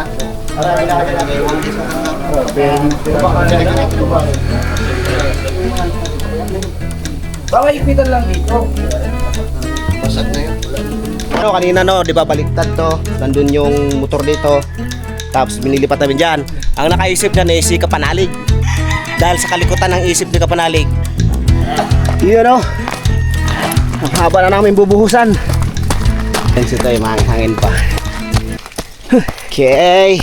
Ha? Baka ipitan lang dito. Basag na yun. Ano, kanina no, di ba baliktad to? Nandun yung motor dito. Tapos binilipat namin dyan. Ang nakaisip dyan eh si Kapanalig. Dahil sa kalikutan ng isip ni Kapanalig. Yun no. Ang haba na namin bubuhusan. Yan siya tayo, hangin pa. Okay.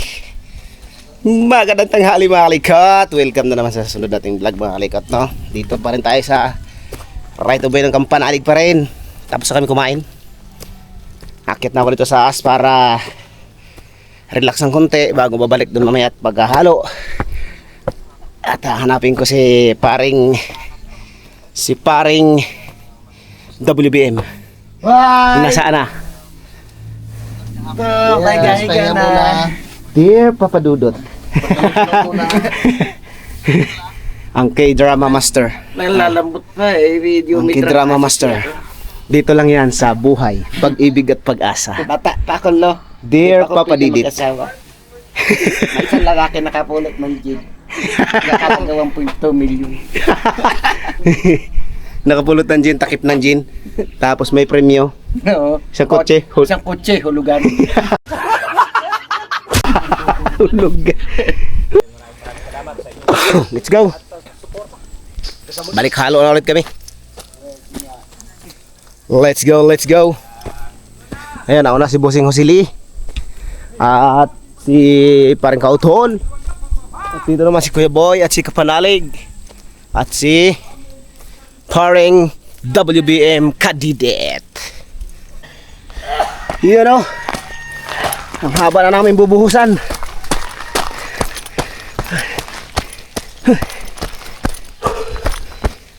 Magandang tanghali mga kalikot. Welcome na naman sa sunod nating vlog mga kalikot no. Dito pa rin tayo sa right of way ng Kapanalig pa rin. Tapos na kami kumain. Akit na ako dito sa as para relax ng konti bago babalik doon mamaya at paghahalo. At hanapin ko si paring WBM. Bye! Nasaan na? Pahinga na. Dear Papa Dudot. Ang K-drama master. Nalalambot pa eh. Video Ang K-drama master. Dito lang yan sa buhay, pag-ibig at pag-asa. Bata pa ako no. Dear Papa Didit. May isang lalaki nakapulot ng jeep. Nakakagawa 1.2 million. Nakapulot ng gin, takip ng gin. Tapos may premyo. Oo. Isang kotse. Isang kotse, hulugan. Hulog. Let's go. Balik halo na ulit kami. Let's go, let's go. Ayan, ako na si Bossing Hosili. At si Paring Kauton. At dito naman si Kuya Boy at si Kapanalig. At si Paring WBM Kadidet. Yun o. Ang haba na namin bubuhusan.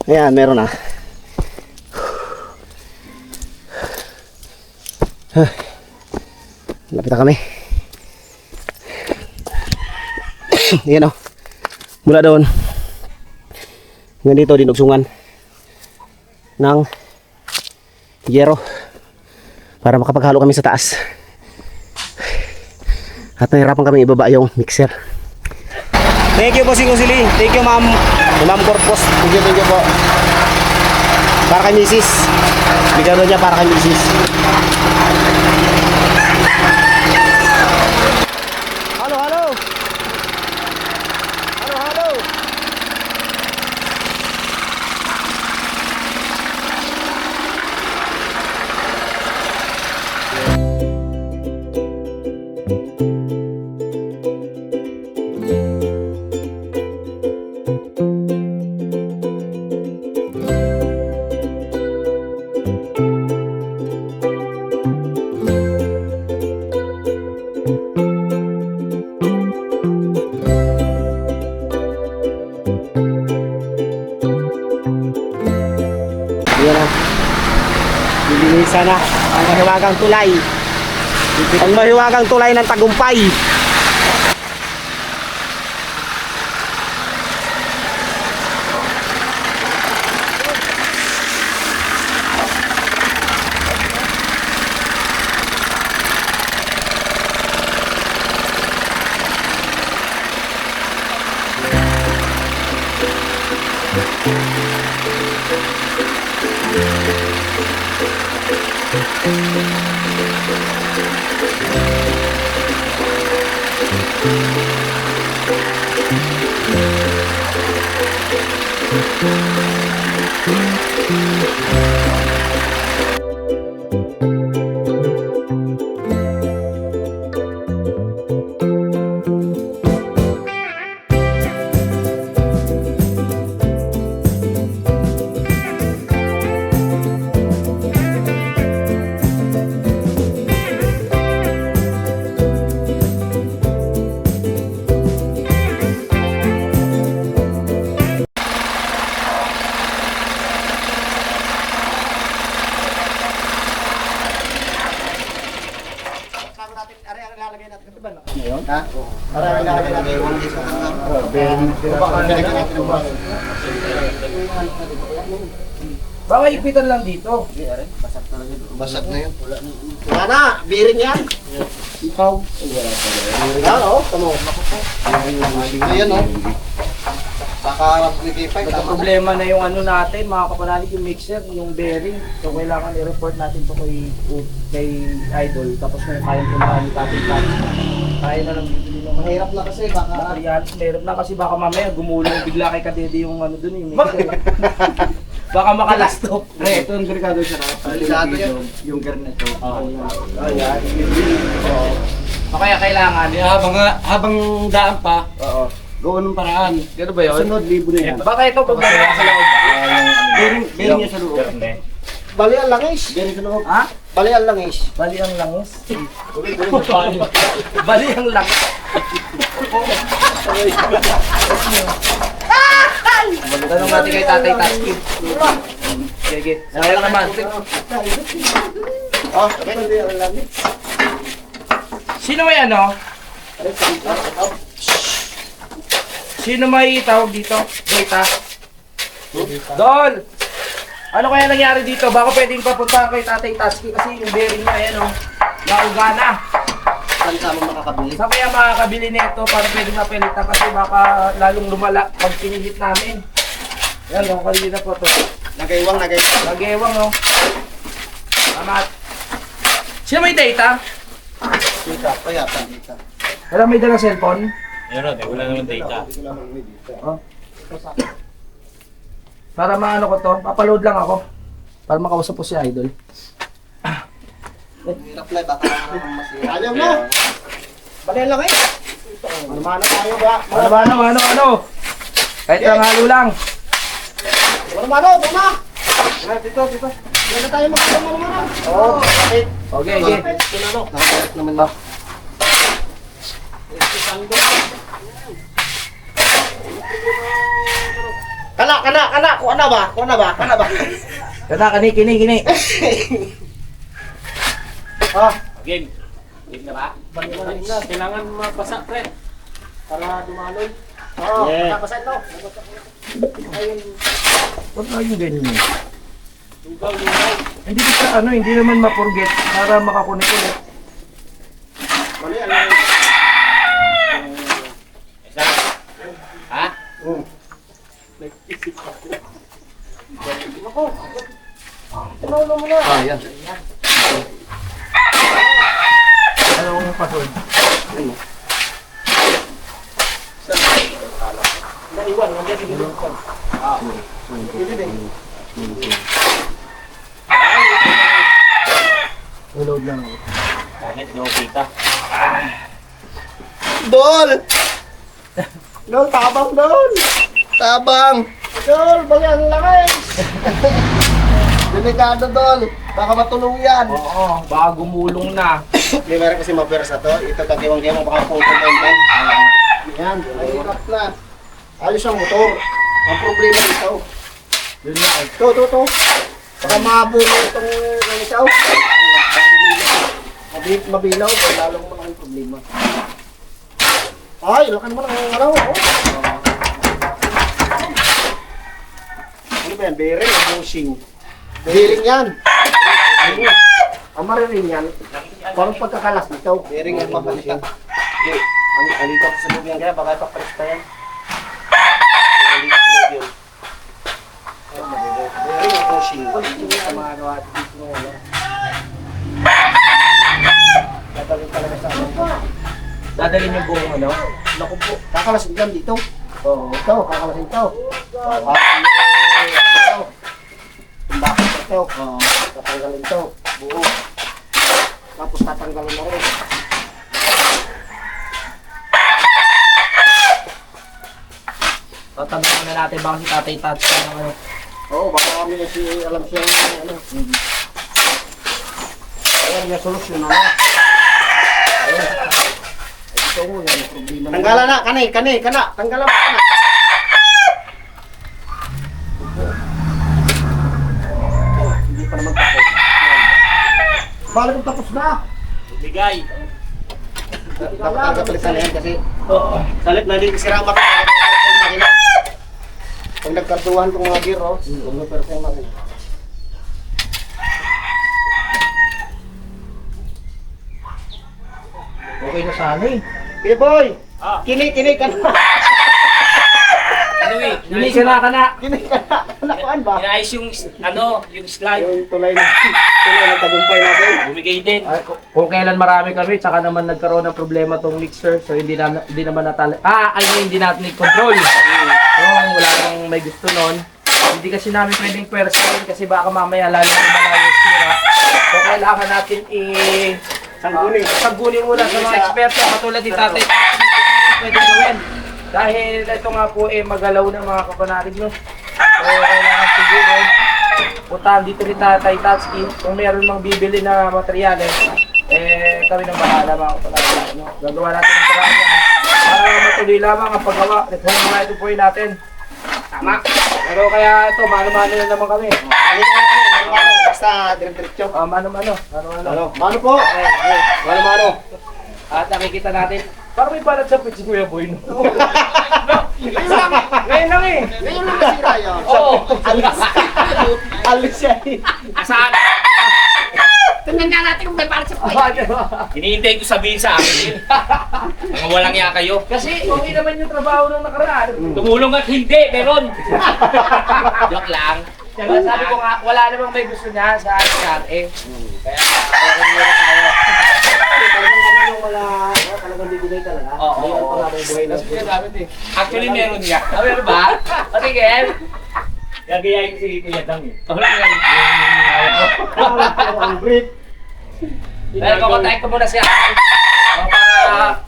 Ayan, meron na. Lapit na kami. Ayan o. Mula doon hanggang dito dinugsungan ng yero para makapaghalo kami sa taas. At nahirapan kami ibaba yung mixer. Thank you po si Kusili. Thank you ma'am. Ma'am Corpus. Thank you po. Para kay Mrs. Bigyan niya para kay Mrs. Halo, halo. Halo, halo. Yan na. Lilinisan na ang mahiwagang tulay. Ang mahiwagang tulay ng tagumpay. Ngayon? Ha? Para ilalagay natin yung mga isa. Baka ipitan lang dito. Basag na yun. Wala na, bearing yan. Ikaw. Yan, oh, tamo. Ayan, oh. Baka magbigay Nagka problema na yung ano natin, mga kapanalig, yung mixer, yung bearing. So kailangan i-report natin to kay Idol. Tapos may kaya punahan ni Tatay Tatay. Kaya na lang bibili ng Mahirap na kasi, baka... materials. Meron na kasi baka mamaya gumulong bigla kay Kadede yung ano dun yung mixer. Baka makalastop. Ito yung delikado siya na. Delikado yan. Yung garneto. Ayan. O kaya kailangan. Habang daan pa, Oo. gawin ng paraan. Gano ba yun? Sunod, libo na yan. Baka ito pag sa loob. Bearing niya sa loob. Bali ang langis. Bearing sa loob. Ha? Bali ang langis. Bali ang langis. Bali ang langis. Tanong natin kay Tatay Tasky. Sige. Sakay lang naman. Oh, bali ang langis. Sino may ano? Sino may tawag dito? Data? Dol! Ano kaya nangyari dito? Baka pwedeng papunta kay Tatay Tasky kasi yung bearing niya, ayan o. Nauga na. Saan ka mo makakabili? Saan kaya makakabili nito para pwedeng napilitan kasi baka lalong lumala pag pinihit namin. Yan o, kanina po to. Nagaywang. Lagewang o. Salamat. Sino may data? Dita, payatan dita. Wala may dalang cellphone? Meron eh, wala naman data. Oh. Para maano ko to, papaload lang ako. Para makausap po si Idol. Hirap na, baka masira. Ayaw mo! Bali ang langis. Mana tayo ba? Ano? Kahit lang halo lang. Mano, buma! Dito. Hindi na tayo magkakama naman. Oo, bakit? Okay, okay. Ano? Nakabalik naman ba? Kana. Kuha na ba? Kini. Ah, Game. Game na ba? Kailangan mapasa, pre. Para dumaloy. oo. Yeah. Napasa ito. Ba't na yung ganyan mo? Lugaw. Hindi ko siya hindi naman ma-forget para makakunik ulit. Mali, ang langis. Isa? Ha? Tunaw mo na. Ah, yan. Ano ang password? Naiwan, nandiyan sa gilid ko. Gilid eh. Reload lang ako. Bakit? Hindi ako kita. Dol! Dol, tabang, Dol! Tabang! Dol, bali ang langis! Delikado, Dol. Baka matulong yan. Oo, baka gumulong na. Hindi meron kasi mabiras na to. Ito katiwang-tiwang baka putol na yan. Yan, mahirap na. Ayos ang motor. Ang problema ito. Yun na. Ito. Baka mabuno itong ito. Mabilaw, kaya lalong malaking problema. Ay, lakan mo ng araw. Oh. Ano ba yan? Bearing o bushing? Bearing yan. Ang mariring yan, parang pagkakalas nito. Bearing ang papalitan. Alikat sa loob yan kaya, baka ipapalis pa yan. Alikat sa loob yun. Bearing o bushing? Sa mga gawa dito ngayon. Dadalhin talaga sa amin. Dadalhin yung buong ano? Naku po, kakalasin dyan dito. Oo, ito, kakalasin ito. Ito. Bakit ito? Oo, tatanggalin ito. Buo. Tapos tatanggalin na rin. Tatanungin na natin baka si Tatay Tatay ng ano. Oo, baka kami si alam siya ano. Alam niya solusyon na. Ito mo yan, problema. Tanggalan na, kana. Tanggalan mo, kana. Hindi pa naman tapos. Balik kung tapos na. Bigay. Dapat palitan na yan kasi Oo. salit na hindi kasi ramat. Pag nagkartuhan itong mga gear, oh, 1% makina. okay na sana eh. Kuya Boy! Kinig ka na! Ano eh, Hindi ka na. Kinig ka na! Nakuan ba? inaayos yung, yung slide. Yung tulay ng tagumpay natin. Bumigay din. Ay, kung kailan marami kami, tsaka naman nagkaroon ng problema tong mixer, so hindi naman hindi natin i-control. So, wala nang may gusto nun. Hindi kasi namin pwedeng pwersahin kasi baka mamaya lalo na malayo yung sira. So, kailangan natin sanggunin muna sa mga eksperto katulad ni Tatay. Pwede gawin. Dahil ito nga po magalaw ng mga kapanalig nyo. So, kailangan siguro puntahan dito ni Tatay Tatsuki. Kung meron mang bibili na materyales, kami nang bahala mga kapanalig. No? Gagawa natin ang paraan yan. Para matuloy lamang ang paggawa. Reform muna ito po natin. Tama. Pero kaya ito, mano-mano na naman kami. Basta dire-diretso. Mano-mano. Mano po! Mano. At nakikita natin, parang may balat sa pitch si Kuya Boy. No? Ngayon lang eh. Ngayon lang nasira yun. Oo. Alis siya eh. Asaan? Tingnan nga natin kung may para sa Hinihintay ko sabihin sa akin. Mga walang iya kayo. Kasi okay naman yung trabaho nung nakaraan. Tumulong at hindi, meron. Joke lang. Kaya sabi ko nga, wala namang may gusto niya sa atin. Kaya okay muna tayo. Talagang kami yung mga talagang bibigay talaga. Oo. Ayun pa nga may buhay na. Actually, meron nga. Meron ba? Patigil. Gagayain ko si Kuya Dang eh. Ang brief. Pero kukontak ko muna siya. Para...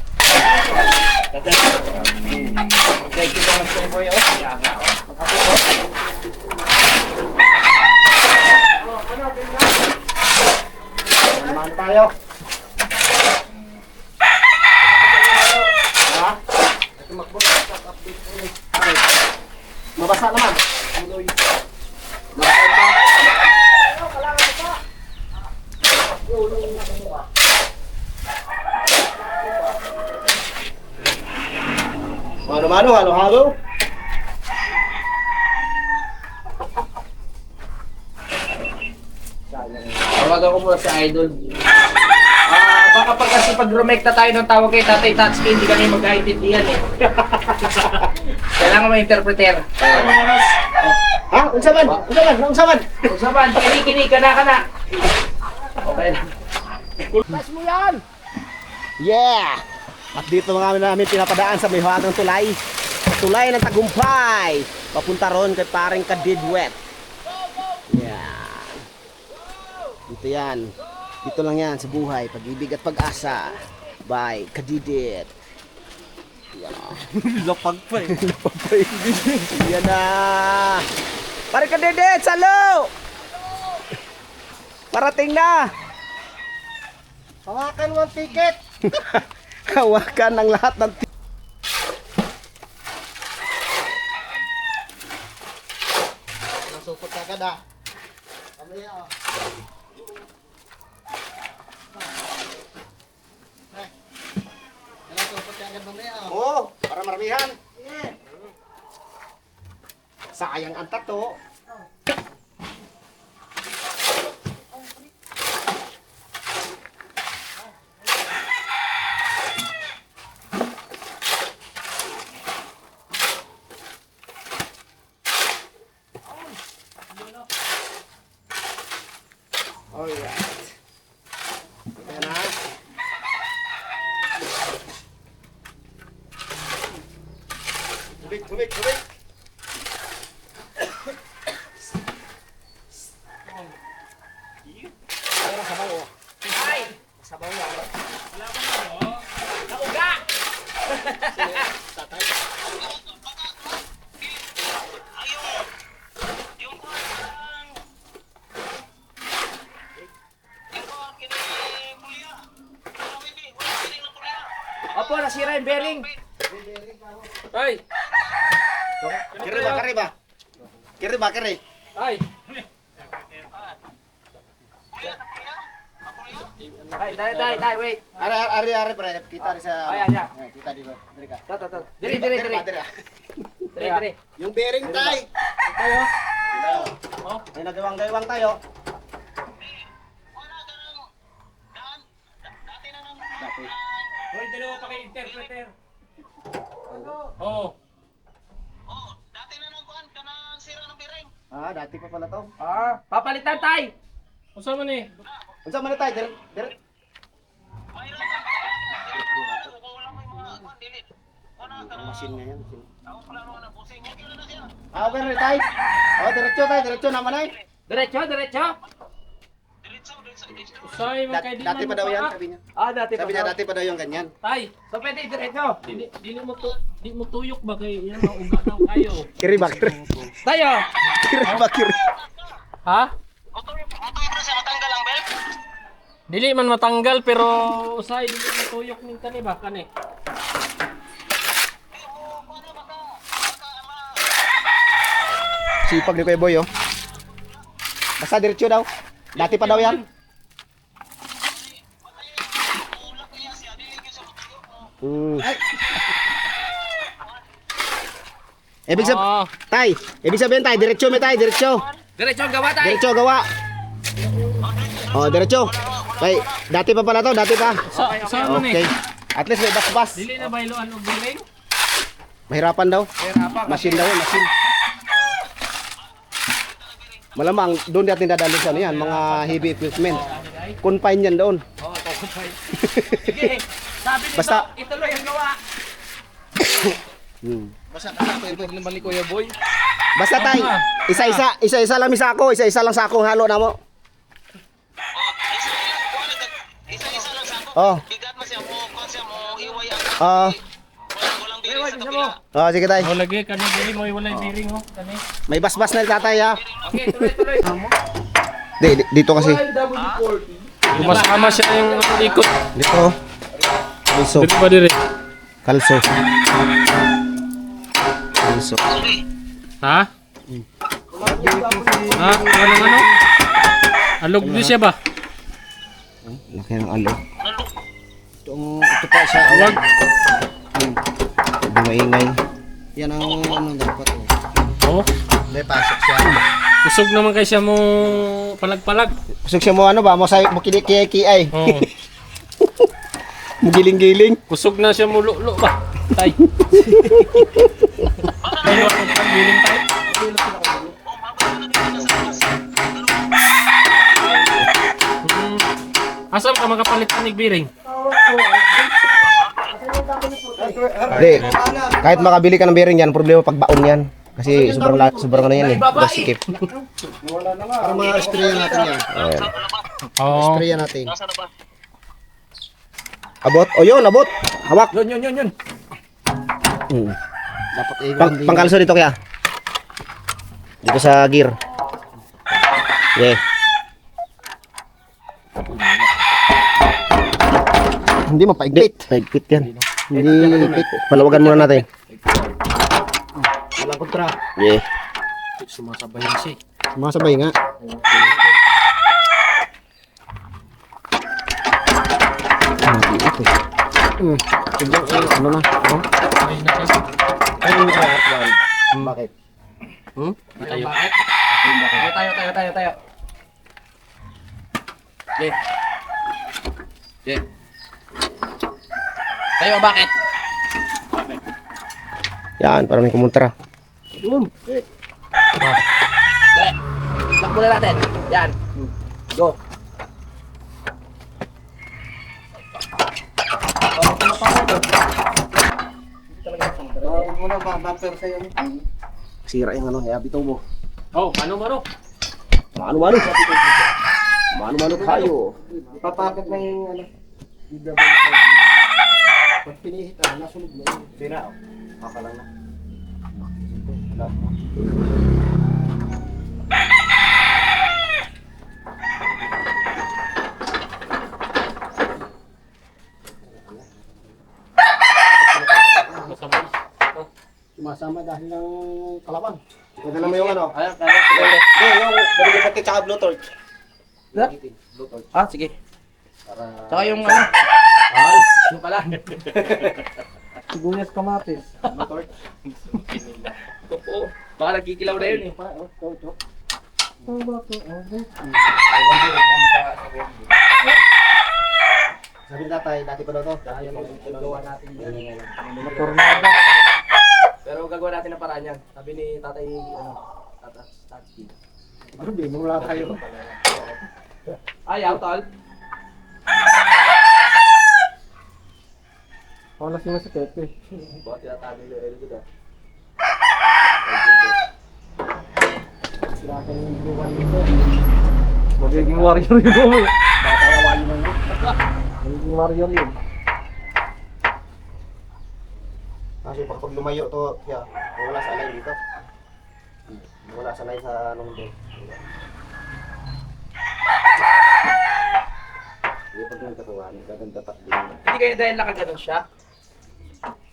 Thank you so much po boy. Naman tayo. Ha? Mabasa naman. Mano-mano, halo-halo. Tawagan ko muna si Idol. Baka pag kasi pag rumekta tayo ng tawag kay Tatay Tatsuki, hindi kami magkaintindihan eh. Kailangan may interpreter. Ha? Unsaman? Unsaman? Kung saban, kini-kini, kana. Okay lang. Yeah! At dito mga namin pinapadaan sa may hawagang tulay. Tulay ng tagumpay. Papunta ron kay paring Kadidwet. Yeah. Dito yan. Dito lang yan sa buhay. Pag-ibig at pag-asa. By Kadidit. Yeah. Lapag pa eh. Lapag pa eh. Yan na. Paring Kadidit, salo! Parating na. Hawakan mo ang ticket. Hawakan ng lahat ng Nasupot ka agad ah. Kamaya oh. Nasupot ka agad mamaya oh. Oo, para maramihan. Sayang ang tato. Alright. Ayan na. Tubig. Para sabaw oh. Ay! Sabaw yan. Nauga! Tatay. Opo, nasira yung bearing. Ay! Kiri ba? Ay! Ay, dai, wait. Ari, pre. Kita rin sa... Ayan. Kita dito. Diri ka. To. Diri. Yung bearing tay. Tayo. May nagawang-gawang tayo. Dati. Hoy, dalawa pa kayo interpreter. Oo. Ah, dati pa pala to. Papalitan tay. Usa man eh. Unsa man na tayo? Dire. Machine nga yan. Ah, pero tayo. Oh, diretso naman ay. Diretso. Usay man kay Dati pa daw yan, sabi niya. Dati Sabi niya dati pa daw yung ganyan. Tay, So pwede diretso. di mo tuyok ba kay yan ang uga ng kayo. Kiri ba? Tayo. Kiri. Ha? Dili man matanggal pero usay dili mo tuyok ning kani ba kani. Sipag ni Kuya Boy, oh. Basta diretso daw. Dati pa daw yan. Ibig sabihin, tay, ibig sabihin tay, diretso may tay, diretso. Diretso gawa tay. Diretso gawa. Oh, diretso. Kay, dati pa pala to, dati pa. Sa man Okay. eh. At least may bas-bas. Dili na bayloan og biring. Mahirapan daw. Machine daw, machine. Malamang doon natin dadalhin sa ano yan, mga heavy equipment. Confine yan doon. Sige. Sabi nito, Basta- ituloy ang gawa. Naman ni Kuya Boy. Basta tay, isa-isa lang misako, isa-isa lang sako halo na mo. Oh. Sige tay. O lagi kani dili mo walay biring ho kani. May basbas na tatay ha. Okay, tuloy. Dito kasi. Kumasama siya yung ikot. Dito. Kalso. Dili ba dire? Kalso. Kalso. Ha? Ha? Ano? Alog di siya ba? Laki ng alo. Ito pa siya. Awag. Hindi maingay. Yan ang ano dapat. Oh. May pasok siya. Kusog naman kay siya mo palag-palag. Kusog siya mo ano ba? Mo kinikiay. Oh. Giling-giling. Kusog na siya mo lulo ba? Tay. Tayo ako pagbiling tay. Asam ka makapalit ng biring? Hindi. Kahit makabili ka ng bearing yan, problema pagbaon yan. Kasi sobrang ano yan eh. Basikip. Para mga sprayan natin yan. Ayan. Oo. Sprayan natin. Abot. O yun, abot. Hawak. Yun. Dapat pangkalso dito kaya. Dito sa gear. Okay. Hindi mapaigpit. Paigpit yan. Hindi mapaigpit. Palawagan muna natin. Walang kontra. Yeah. Sumasabay na siya. Masabay nga. Ano na? Oh? Bakit? Tayo. Tayo. Okay. Tayo, bakit? Yan, para may kumontra. Dali. Lock muna natin. Yan. Go. Muna ba, bumper sa'yo. Sira yung ano, habito mo. Oh, ano? Mano-mano. Mano-mano tayo. Ipapakit na yung ano. Pag pinihit, nasunog na yun. Sira. Makalang na. Sumasama dahil ng kalaban. Pwede naman yung ano. Ayan, Hindi, yung balik-balik tsaka blowtorch. sige. Tsaka yung ano. Yung pala. Sibuyas kamatis. Oo. Baka nagkikilaw na yun eh. Sabi ni tatay, dati ko daw to. Dahil gagawa natin yan. Motor na ako. Pero gagawa natin ang paraan yan. Sabi ni tatay, Tatsky. Ano ba, wala tayo. Ayaw, tol. Wala sila sa kepe. Bakit tinatabi yung Eldo na? Sila ka yung buwan dito. Magiging warrior yun. Batawawan mo yun. Magiging warrior yun. Kasi pag lumayo to, yeah, wala sa alay dito. Wala sa alay sa anong doon. Hindi pa doon katawan, gaganda pa din. Hindi kayo dahil nakaganon siya.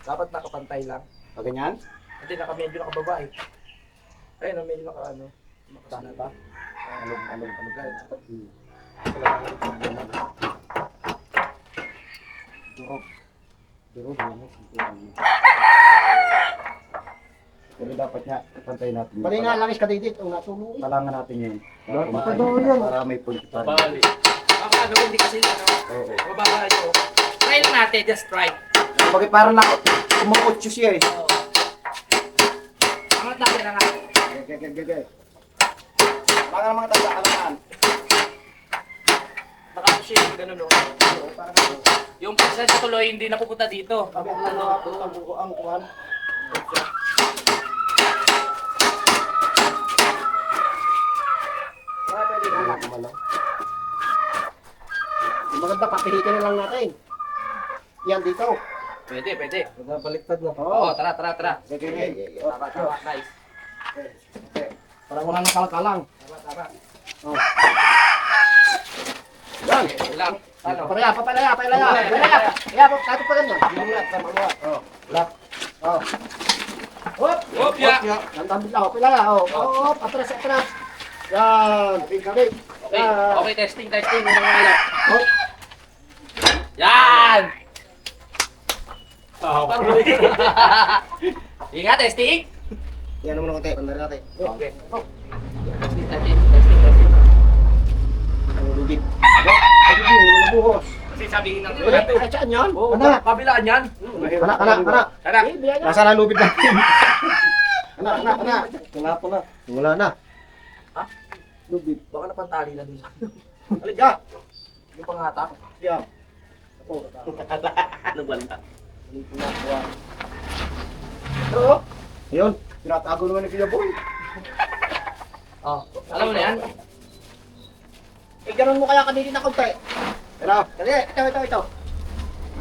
Dapat nakapantay lang. O ganyan? Hindi, medyo nakababa eh. Ayun, medyo naka-ano. Sana ba? Ano guys? Pero dapat nga, pantay natin. Bali nga langis ka dito, kung natulungan. Talangan natin yun. Para may punta. Bali. Baka ano, hindi kasi ano. Oo. Mababa ito. Try lang natin, just try. Bakit parang kumukutso siya eh. Angat natin, angat. Gagagagagag. Baka ng mga tanda-alangan. Naka-shake, ganun o. Parang ano. Yung pagsa sa tuloy, hindi napupunta dito. Sabi ang ang kuhan. Yung maganda, papihitin na lang natin. Yan dito. Pwede, pwede. Baliktad na. Oo, tara, tara, tara. Sige. Tama, tama, nice. Parang wala nang kalakalang. Tama, tama. Yan. Okay lang. Ano? Papalaya. Kaya, kato pa ganyan. Mamulat. Oh. Lap. Oh. Hop. Hop, ya. Nandambit lang. Papalaya. Oh. Atras. Yan. Kabig. Okay, okay, testing. Unang mga Hop. Yan! Ingat, testing. Yan mo na konti. Pandari natin. Okay. Oh. Testing. Ang lubid. Ay, hindi mo nabuhos. Kasi sabihin ng Ay, saan yan? Oo, Anak. kabilaan yan. Anak. Anak. Nasa na lubid natin. Anak. Wala na. Ha? Lubid. Baka napantali na dun. Halika. Yung pangatak. Yan. Ano ba na? Oo. Ayun. Tinatago naman ni Kuya Boy. Oh, alam mo na yan? Eh, ganun mo kaya kanina na konti. Pero, dali, ito.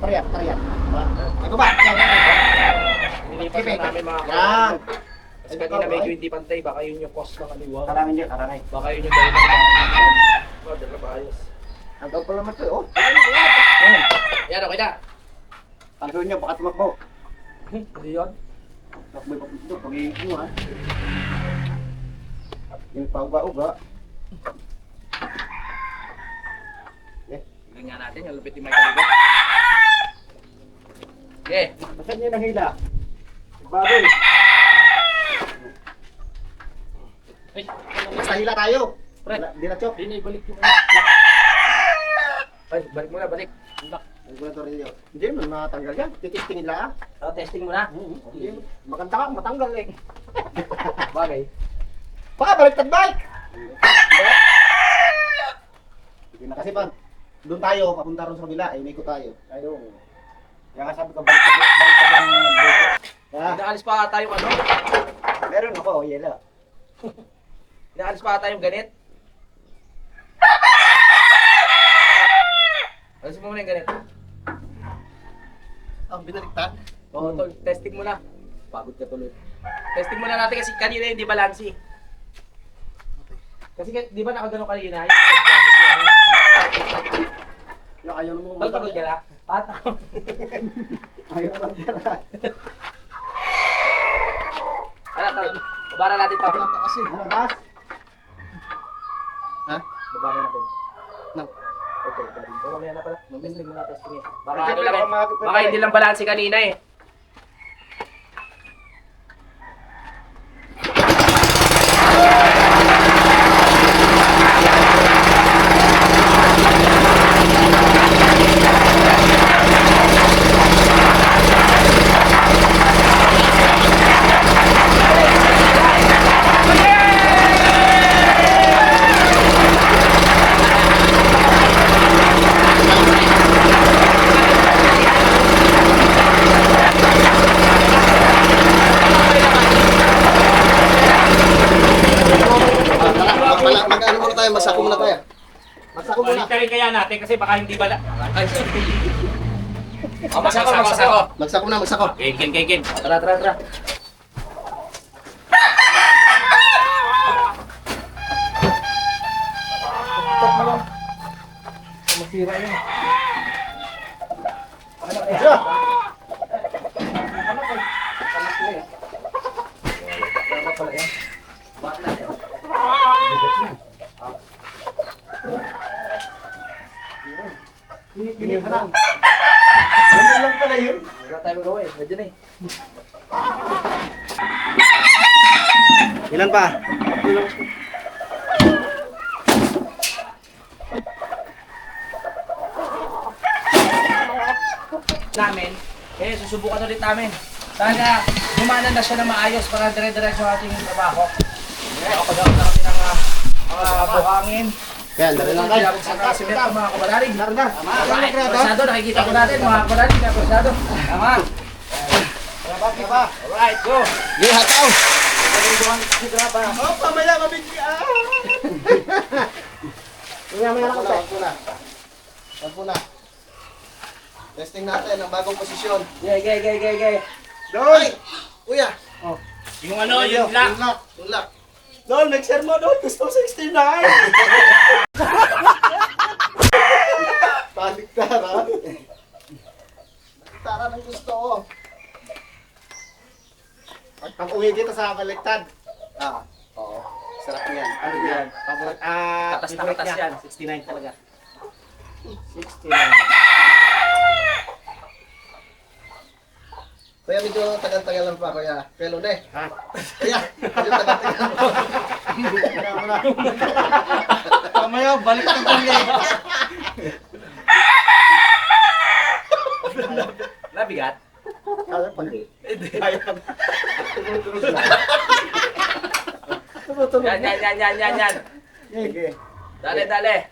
Tariyan. Ito ba? Nilipas na namin mga Yan. Kasi kanina medyo hindi pantay. Baka yun yung cost ng kaliwa. Karangin niya, karangay. Baka yun yung dahil ng mga. Dala ba ayos? Ang daw pala naman ito, oh. Yan, okay na. Tanggawin niyo, baka tumakbo. Hindi yun. Takbo yung papito, pag-iingat mo, ha. Yung pauga-uga. Tingnan natin, yung lupit yung may kaliwa. Okay. Saan niya nahila? Baboy. Ay, Basta hila tayo. Pre. Di na chok. Balik yung Ay, balik muna, balik. Ang gula to rin yun. Hindi man matanggal yan. Titistingin lang, So, testing muna. Hindi. Maganda ka, matanggal eh. Bagay. Baka baliktad bike! Sige na kasi pag doon tayo, papunta ron sa kabila, ay umikot tayo. Ayun. Kaya nga sabi ko, baliktad ang buko. Ha? Inaalis pa ata yung ano? Meron ako, yela. Inaalis pa ata yung ganit? Alisin mo muna yung ganit. Ang binaliktad? Oo, tol, testing muna. Pagod ka tuloy. Testing muna natin kasi kanina hindi balansi. Kasi di ba nakagano kanina? Ayaw mo. Tol, pagod ka na? At Ayaw mo. ano, tol, babara natin pa. Kasi, labas. Ha? Babara natin. No. Okay, galing. So, mamaya na pala. Testing muna, testing eh. Baka Okay, ano lang eh. baka Baka hindi lang balansi kanina eh. tayo, magsako muna tayo. Magsako muna. Balik kaya natin kasi baka hindi bala. Magsako, magsako. Magsako na, magsako. Game. Tara. Masira yun. Ganyan ka lang. Ganyan lang pala yun. Wala tayo magawa eh. Medyo na eh. Ilan pa? Namin, susubukan ulit namin. Sana gumana na siya na maayos para dire-diretso ang ating trabaho. Kapag-out na kami ng buhangin. Yan, dali lang tayo. Sa simento mga kabalaring. Narga. Alright, persado, nakikita ko natin mga kabalaring na persado. Tama. Graba. Alright, go. Di, hataw. Oh, pamaya, mabigyan. Maya lang ako. Wag po na. Testing natin ang bagong posisyon. Gay. Dol! Ay! Kuya! Yung ano, yung lock. Yung lock. Dol, nag-share mo doon. Gusto 69. Paligtara. Tara ng gusto ko. Pag uwi dito sa baliktad. Oo. Sarap yan. Ano yan? Katas na favorite katas niya. yan. 69 talaga. 69. Kuya, medyo tagal-tagal lang pa, kuya. Pelo na eh. Ha? Kuya, medyo tagal-tagal pa. Pamaya, baliktad lang yan. Nabigat? Kaya pag Kaya pag tumutunog lang. Tumutunog. Yan. Sige. Dale.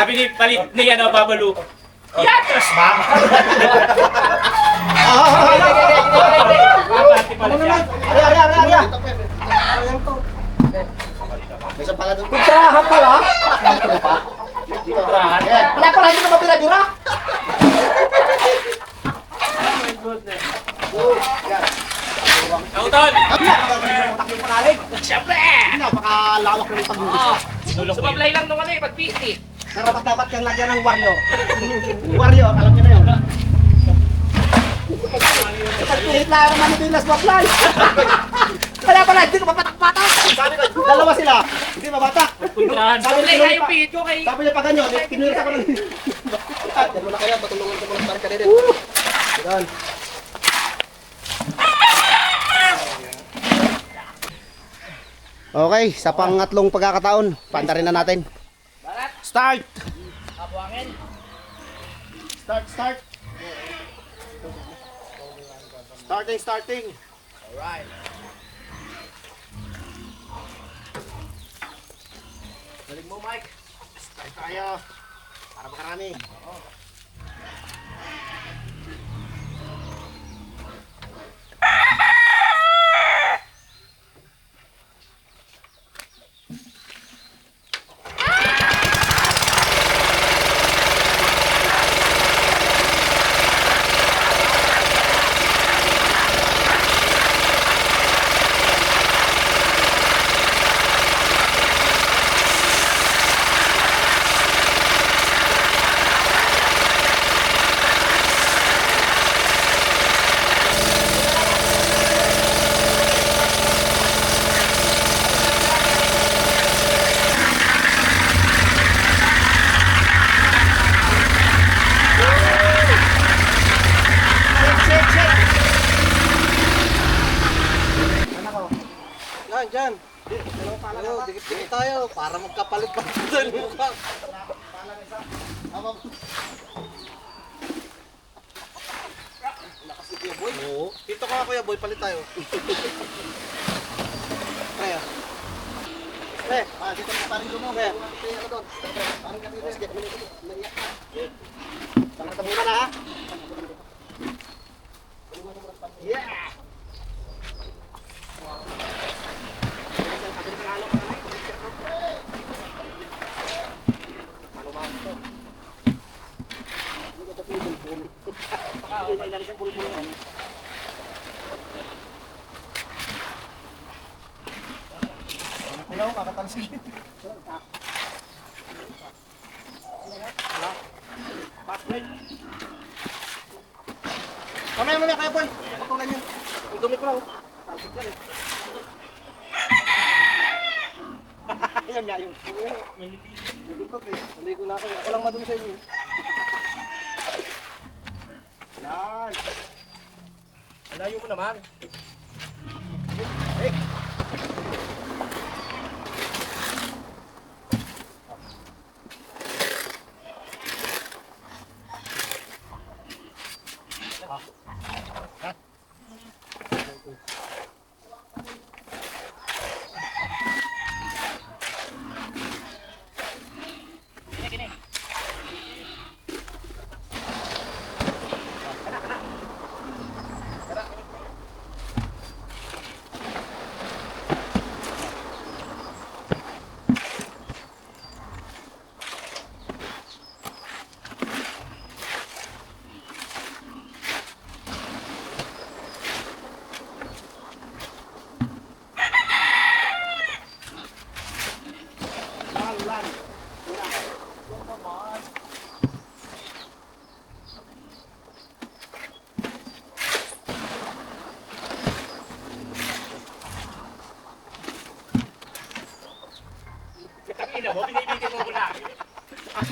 Sabi ni palit ni ano Babalu. Yatras ba? Babati pala siya. Ari. May isang pala doon. Kutrahan pala. Kutrahan. Wala pala hindi ka mapira-dura. Nauton! Siyempre! Napakalawak ng pag-uusap. Sumablay lang nung ano eh, pag-PT. Dapat kang lagyan ng waryo. Waryo, alam niyo na yun. Pag-pilit lang naman ito yung last supply. Wala pala, hindi ko mapatak-patak. Dalawa sila, hindi mabatak. Kutrahan. Sumablay nga yung PT ko kay... Sabi niya pa ganyan, kinulit ako ng... Yan mo na kaya, patulungan ko muna ka din. Yan. Okay, sa pangatlong pagkakataon, pantarin na natin. Start! Kabuangin. Start. Starting. Alright. Galing mo, Mike. Start tayo. Para makarami. Oo. Dikit-dikit tayo para magkapalit pa sa mukha. Lakas ni Kuya Boy. Oo. Dito ka Kuya Boy, palit tayo. Kaya. Dito na parin mo. Kaya. Ako doon. Parin ka dito. Sige, naiyak ka. Tama muna na ha. Yeah! Hello, makatalsik. Mamaya kaya boy. Patulan yun. Ang dumi ko lang. Talsik yan eh. Yan nga yun. Nalukot eh. Hindi ko na ako. Walang madumi sa inyo. Yan. Alayo mo naman. Ina mo, binibigyan mo muna.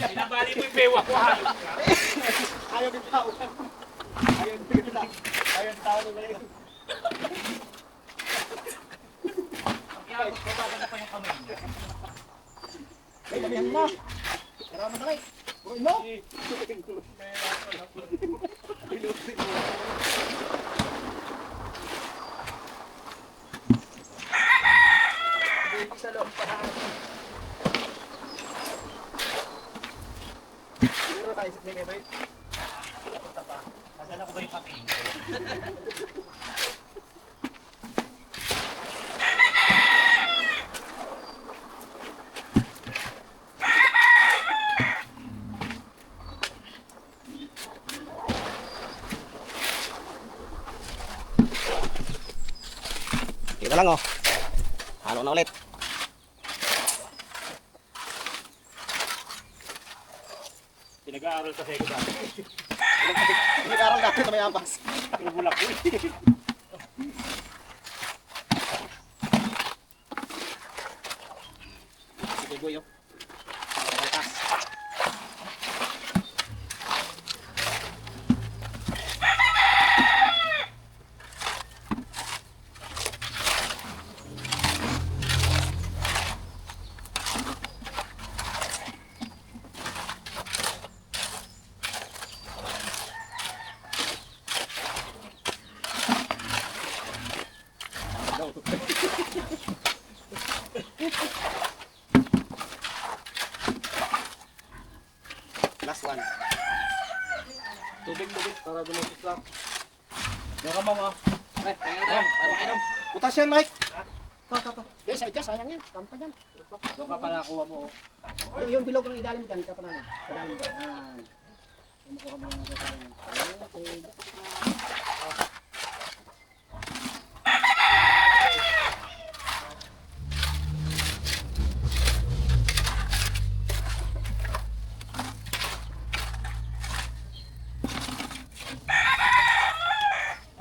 Binabali mo yung bewa ko, ha? Ayaw din tao. Ayaw din tao. Ayaw din tao nila yun. Ay, lamihan mo. Pero mo na kayo. Burin mo. Sa loob pa. Siguro tayo sa tingin ba yun? Nasaan ako ba yung papel? Kita lang oh. Halo na ulit. Pinag-aaral kasi ko dati. Nag-aaral dati na may ambas. Pinubulak ko eh. Sige boy oh. Last one. Tubig para dumapit lang. Meron mo mo. Butas yan, Mike. Guys, sayang yan. Tampa yan. Doon ka pala kuha mo. Yung bilog ng idalim dyan, ka pa namin. Idalim dyan. Yan. Kumukuha mo lang ito. Okay.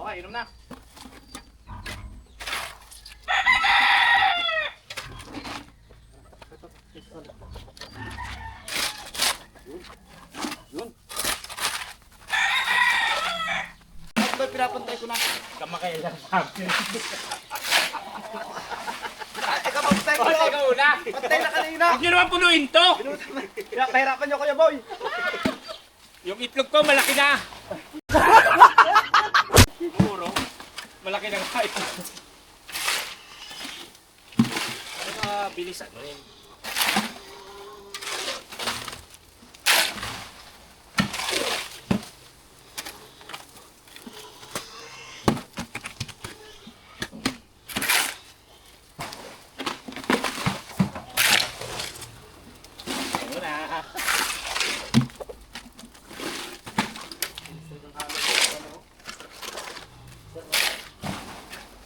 Okay, inom na. Ito pinapantay ko na. Kamakailan sabi. Ikaw, Patay ko Patay yun. ka una. Patay na kanina. Huwag nyo naman punuin to. Pinapahirapan niyo Kuya Boy. Yung itlog ko malaki na. Siguro. Malaki na nga ito. Bilisan mo rin.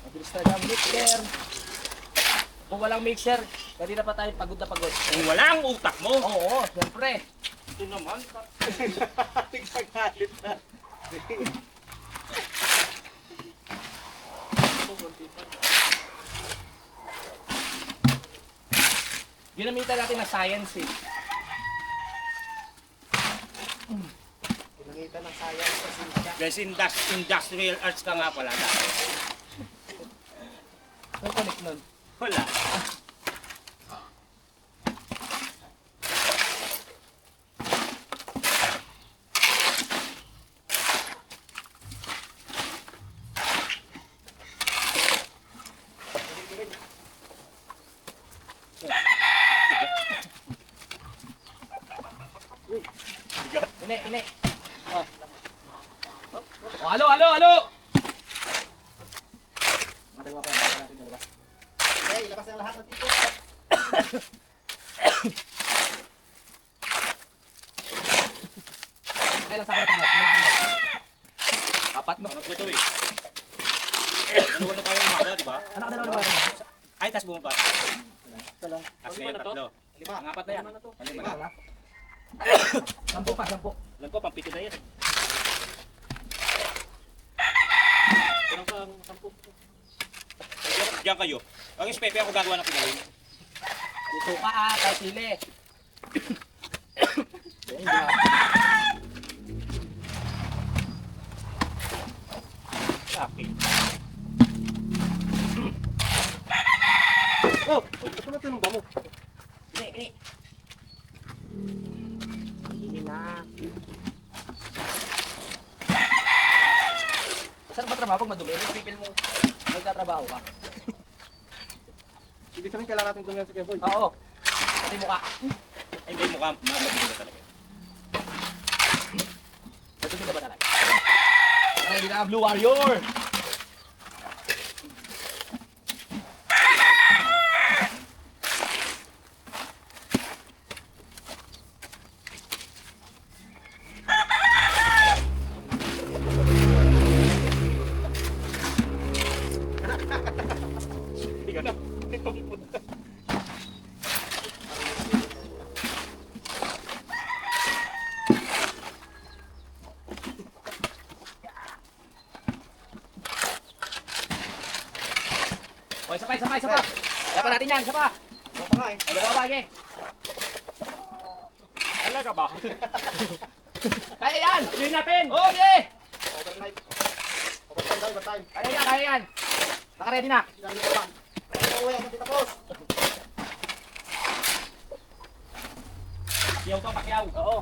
Mabilis talaga ang mixer. Kung walang mixer, kanina pa tayo pagod na pagod. Kung wala ang utak mo. Oo, siyempre. Ito naman. Nagkagalit na. Ginamitan natin na science eh. Pinangita ng science sa sinsya. Guys, industrial arts ka nga pala dati. May connect nun. Wala. Ini. Oh. Oh, halo. Okay, ilabas na lahat ng tipo. Ay, lang sa akin na. Apat no. Ano po ito eh? Dalawa na tayo umaga, di ba? Anak na ba? Ay, tas bumaba. Salang. Tas ngayon tatlo. Lima. Ang apat na yan. Lima na. Sampo pa. Alam ko, pampito na yan. Parang pang 10. Diyan kayo. Ang ispepe ako gagawa ng pinawin. Dito ka kahit sili. Sapi. Oh, ito na tinong mo. Ini. Ini na. Saan ba trabaho pag madumi? Pipil mo. Magtatrabaho ka. Ibig sabihin kailangan natin tumingin sa Kuya Boy. Oo. Pati mukha. Ay, hindi mukha. Mabigil na talaga. Madumi na ba talaga? Ready na, Blue Warrior! Hindi ka na. O, isa pa. Dapat natin yan, isa pa. Ano pa nga eh? Ano ba, Bagay? Talaga ba? Kaya yan! Hindi natin! Okay! Overnight. Overtime. Kaya yan! Naka-ready na. Dami ko lang. Ano uwi ako tapos? Pakyaw to, pakyaw. Oo.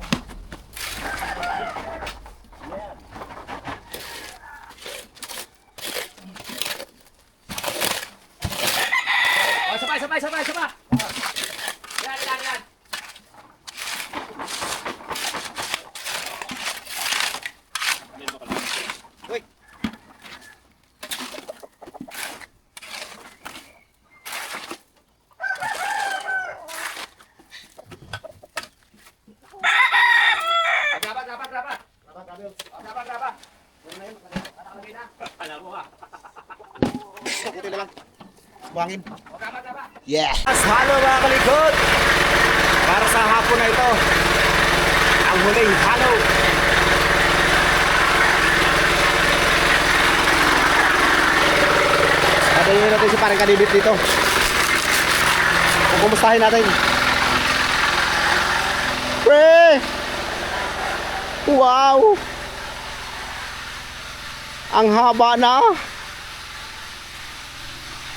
O, isa pa. Yan. Ganito ka lang. Uy. Dapat. Grabe. Dapat. Ano na yun? Nakalagay na. Alam mo ka. Buti na lang. Buhangin. O, dapat. Yes! Halo mga kalikod! Para sa hapon na ito, ang huling halo. Padayin natin si parang kanibit dito. Kumustahin natin. Pre! Wow! Ang haba na.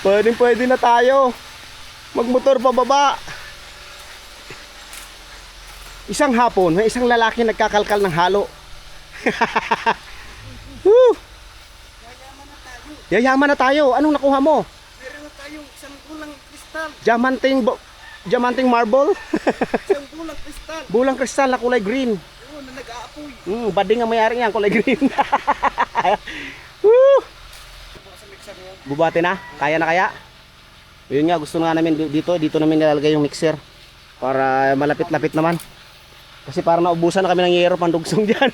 Pwede na tayo. Magmotor pa baba. Isang hapon, may isang lalaki nagkakalkal ng halo. Woo! Yayaman na tayo. Anong nakuha mo? Meron na tayong isang bulang kristal. Diamanting marble. Isang bulang kristal. Bulang kristal na kulay green. Oo, na nag-aapoy. Bading ang mayari yan, kulay green. Woo! Bubati na? Kaya na kaya? Yun nga, gusto nga namin dito namin nilalagay yung mixer. Para malapit-lapit naman. Kasi parang naubusan na kami ng yero pandugsong dyan.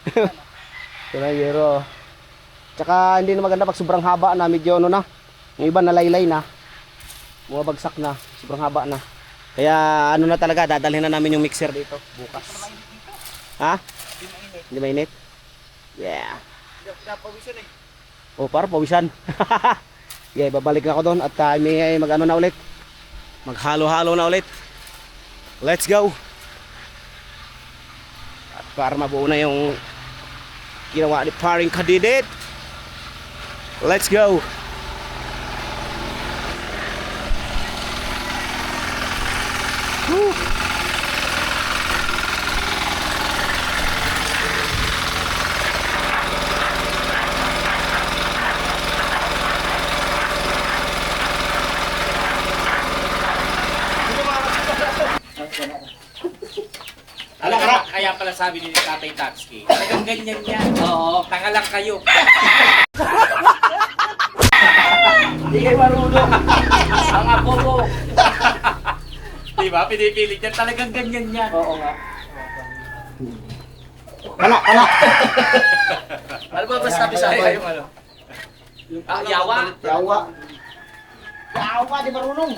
Ito na yung yero. Tsaka hindi na maganda pag sobrang haba na, medyo ano na. Yung iba nalaylay na. Bumabagsak na, sobrang haba na. Kaya ano na talaga, dadalhin na namin yung mixer dito bukas. Ha? Hindi mainit? Yeah. Pinapawisan eh. Oh, para pawisan. Yeah, babalik na ako doon at may mag-ano na ulit. Maghalo-halo na ulit. Let's go. At para mabuo na yung ginawa ni paring kadidit. Let's go. Woo. Kaya pala sabi ni Tatay Tatsuki, talagang ganyan yan. Oo. Tanga lang kayo. Hindi kayo marunong. Ang apo mo. Diba? Pinipilit yan. Talagang ganyan yan. Oo nga. Kana. Ano ba basta sabi sa akin yung ano? Yawa. Yawa. Yawa, di marunong.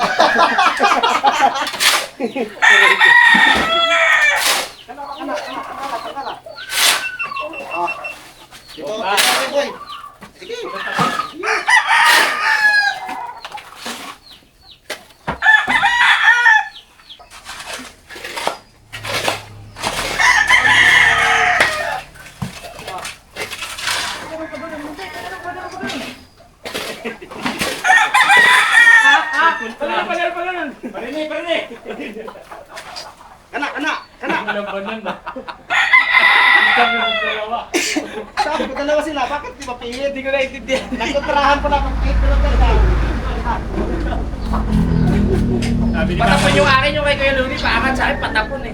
Ito, boy. Sige. Sabi ko dalawa sila, bakit di mapilit? Hindi ko naiintindihan. Nagkontrahan ko na pag-pilit pero talaga. Sabi ni Patapon Papa yung akin yung kay Kuya Luni. Paangat sa akin, patapon eh.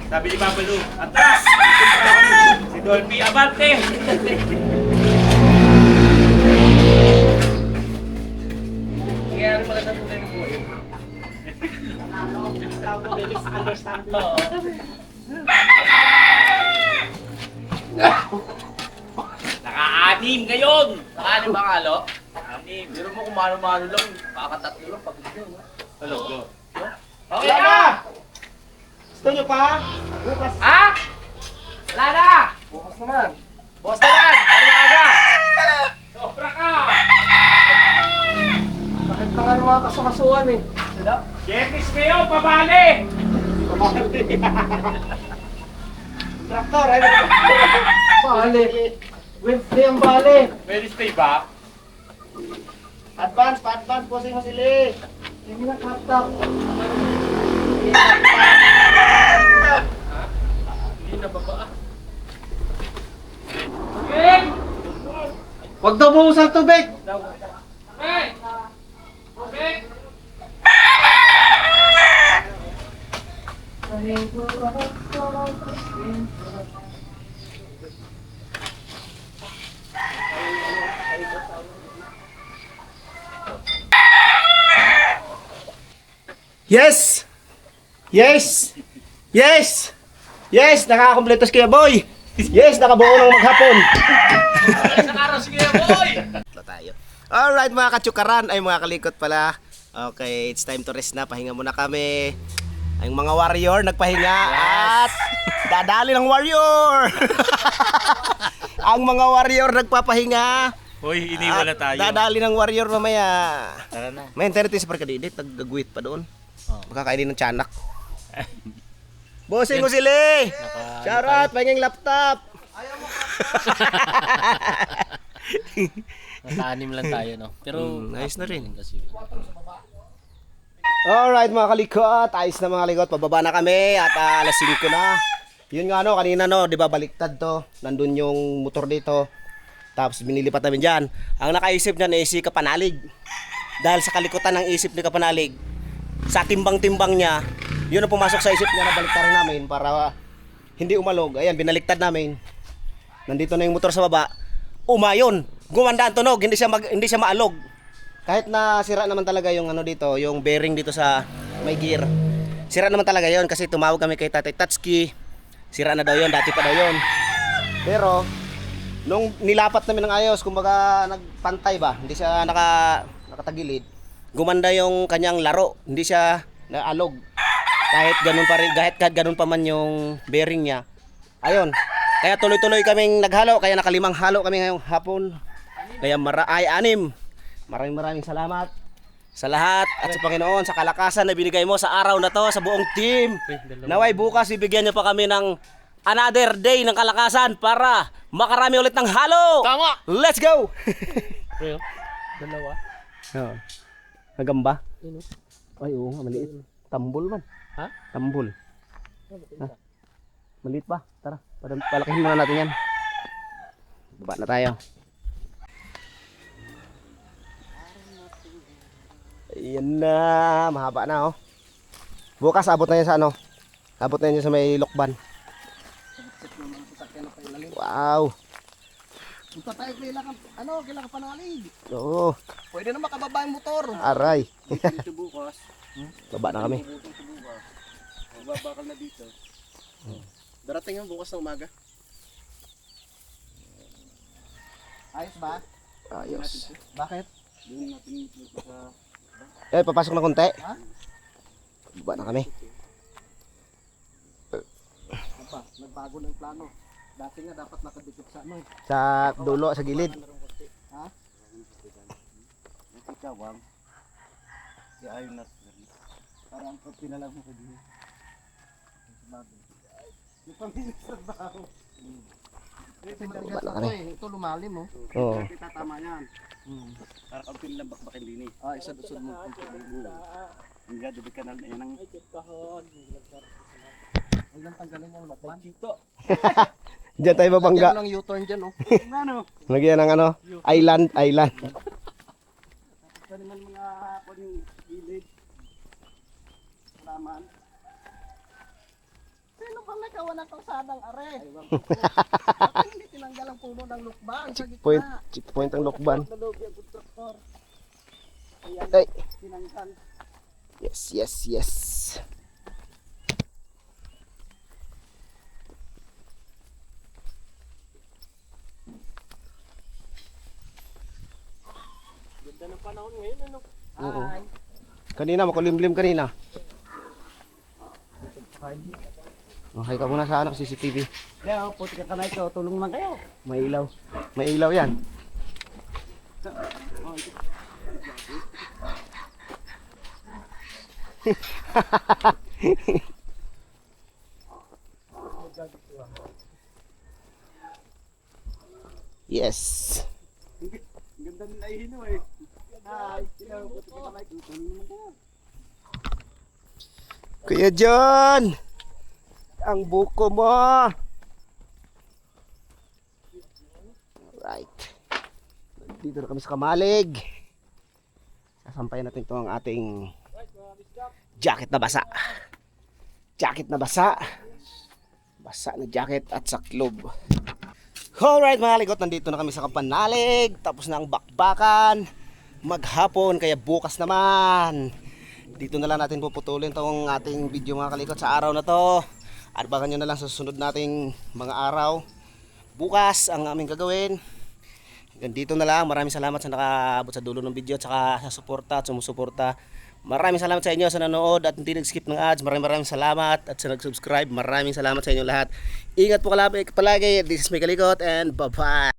Sabi ni Papa Lu, atras! Si Dolphy Abante! Kaya ano maganda tunay ng buhay. Naka-anim ngayon! Nakaano ba nga, lo? Anim. Pero mo kung mano-mano lang, kakatatlo lang pag ito. Hello, go. Okay na! Gusto nyo pa? Bukas. Ha? Wala na! Bukas naman. Boss na yan! Ano na aga? Sobra ka! Bakit pa nga mga kasukasuan eh? Jeffis kayo, pabali! Traktor, ay bale. Wednesday ang bale. Wednesday ba? Advance, pa-advance po mo sila. Hindi na kaptak. Hindi na baba. Huwag daw buhos ang tubig. Hey! Okay! Yes! Yes! Yes! Yes! Nakakakompleto si Kuya Boy! Yes! Nakabuo ng maghapon! Isang araw sige boy! Tatlo tayo. Alright mga katsukaran, ay mga kalikot pala. Okay, it's time to rest na. Pahinga muna kami. Ang mga warrior nagpahinga at dadali ng warrior! Ang mga warrior nagpapahinga. Hoy, iniwan na tayo. Dadali ng warrior mamaya. Tara na. May internet sa Parkadidit, nag-agwit pa doon. Oh. Makakainin ng tiyanak. Bossing ko sila! Shout out, pahinging laptop! Nasa-anim lang tayo, no? Pero ayos na rin. Kasi. Alright mga kalikot, ayos na mga kalikot, pababa na kami at alas 5 na. Yun nga no, kanina no, di ba baliktad to, nandun yung motor dito. Tapos binilipat namin dyan. Ang nakaisip niyan ay si Kapanalig. Dahil sa kalikutan ng isip ni Kapanalig, sa timbang-timbang niya, yun ang pumasok sa isip niya na baliktarin namin para hindi umalog. Ayan, binaliktad namin. Nandito na yung motor sa baba. Umayon, gumanda ang tunog, hindi siya maalog. Kahit na sira naman talaga yung ano dito, yung bearing dito sa may gear. Sira naman talaga yon kasi tumawag kami kay Tatay Tatsuki. Sira na daw yon, dati pa daw yon. Pero nung nilapat namin ng ayos, kumbaga nagpantay ba, hindi siya nakatagilid. Gumanda yung kanyang laro, hindi siya naalog. Kahit ganun pa rin, kahit ganun pa man yung bearing niya. Ayun. Kaya tuloy-tuloy kaming naghalo, kaya nakalimang halo kami ngayong hapon. Kaya anim. Maraming salamat sa lahat at sa Panginoon sa kalakasan na binigay mo sa araw na to sa buong team. Naway bukas ibigyan niyo pa kami ng another day ng kalakasan para makarami ulit ng halo. Tama! Let's go! Pero, dalawa. Oh. Nagamba? Ay oo nga, maliit. Tambol man. Ha? Tambol. Ha? Maliit ba? Tara, palakihin muna natin yan. Baba na tayo. Ayan na, mahaba na oh. Bukas abot na yan sa ano. Abot na yan sa may lokban. Wow. Punta tayo kailangan Kapanalig. Oo. Pwede na makababa yung motor. Aray. Dito bukas. Baba na kami. Magbabakal na dito. Darating yung bukas na umaga. Ayos ba? Ayos. Bakit? Doon natin sa... Eh, papasok na konti. Ha? Baba na kami. Nagbago na yung plano. Dati nga dapat nakadikit sa ano eh. Sa dulo, sa gilid. Ha? Si Chawang. Si Ayon na. Parang pinalang mo ko din. Yung pamilya sa baho. Matigas na na kami. to eh. Ito lumalim oh. Oo. Kita tama yan. Parang ang pinilang bakbakin din eh. Ah, isa dusod mo. Hingga dubik ka na yan ang... Huwag lang tanggalin yung lokban. Diyan tayo babangga. Lagyan mo lang U-turn dyan oh. Ano? Lagyan ng ano, island. Ito naman mga hapon yung gilid. Salaman. Sino ba nagawa ng kalsadang are? Bakit hindi tinanggal ang puno ng lukban sa gitna? Checkpoint ang lokban. Nalog yung kontraktor. Ay. Tinanggal. Yes. Ganda ng panahon ngayon, ano? Oo. Kanina, makulimlim kanina. Okay ka muna sa anak CCTV. Kaya puti ka na ito, tulong naman kayo. May ilaw. May ilaw yan. Yes. Ganda nila ihino eh. Ay, puti ka na ito, tulong naman kayo. Kuya John! Ang buko mo! Right. Dito na kami sa Kamalig. Sasampayan natin ito ang ating jacket na basa. Jacket na basa. Basa na jacket at saklob. Alright mga ligot, nandito na kami sa Kapanalig. Tapos na ang bakbakan. Maghapon, kaya bukas naman. Dito na lang natin puputulin itong ating video mga kalikot sa araw na to. Abangan nyo na lang sa susunod nating mga araw. Bukas ang aming gagawin. Hanggang dito na lang. Maraming salamat sa nakaabot sa dulo ng video at saka sa suporta at sumusuporta. Maraming salamat sa inyo sa nanood at hindi nag-skip ng ads. Maraming salamat at sa nag-subscribe. Maraming salamat sa inyo lahat. Ingat po palagi. This is Mike Kalikot and bye-bye.